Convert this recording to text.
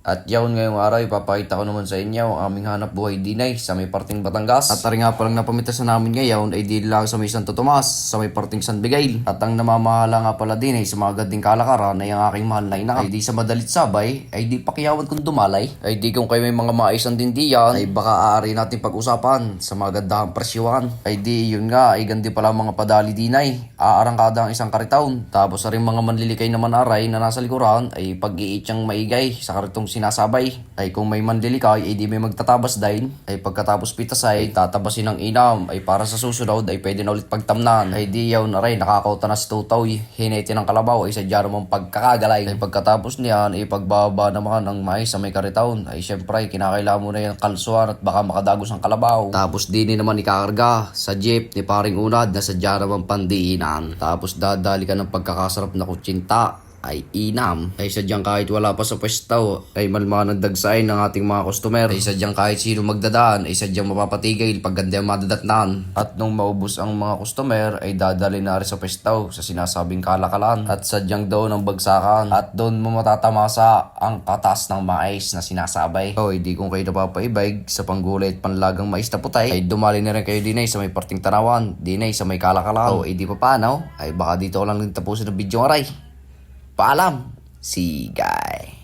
At yawn ngayong araw, ipapakita ko naman sa inyo ang aming hanap buhay dinay sa may parting Batangas. At tari nga palang napamitasan namin ngayon ay di lang sa may Santo Tomas, sa may parting San Miguel. At ang namamahala nga pala dinay sa mga gading kalakaran ay ang aking mahal na ina. Ay di sa madalit sabay, ay di pakiyawan kung dumalay. Ay di kung kayo may mga maisan din diyan, ay baka aari natin pag-usapan sa mga gandahang presyuhan. Ay di yun nga, ay gandi pala mga padali dinay. Aarangkada ang isang karitaon. Tapos sa rin mga manlilikay naman aray na nasa likuran ay pag-iityang maigay sa karitong sinasabay. Ay kung may manlilikay ay di may magtatabas din. Ay pagkatapos pitasay, tatabasin ng inam. Ay para sa susunod ay pwede na ulit pagtamnan. Ay di yaw na rin nakakauta na si Tutoy. Hinete ng kalabaw ay sadya namang pagkakagalay. Ay pagkatapos niyan ay pagbaba naman ang mais sa may karitaon. Ay syempre kinakailangan mo na yung kalsuan at baka makadagos ang kalabaw. Tapos di ni naman ikakarga sa jeep ni paring unad na sadya naman pandiinan. Tapos dadali ka ng pagkakasarap na kutsinta ay inam. Ay sadyang kahit wala pa sa pwesto ay malmanang dagsain ng ating mga customer. Ay sadyang kahit sino magdadaan ay sadyang mapapatigil pag ganda ang madadatnan. At nung maubos ang mga customer ay dadali na rin sa pwesto sa sinasabing kalakalan. At sadyang doon ang bagsakan at doon mo matatamasa ang katas ng mais na sinasabay. O hindi kung kayo napapaibig sa panggulay at panlagang mais na putay ay dumali na rin kayo dinay sa may parting Tanawan, dinay sa may kalakalan. O hindi pa paano ay baka dito ko lang din tapusin ang video aray. Paalam, si Guy.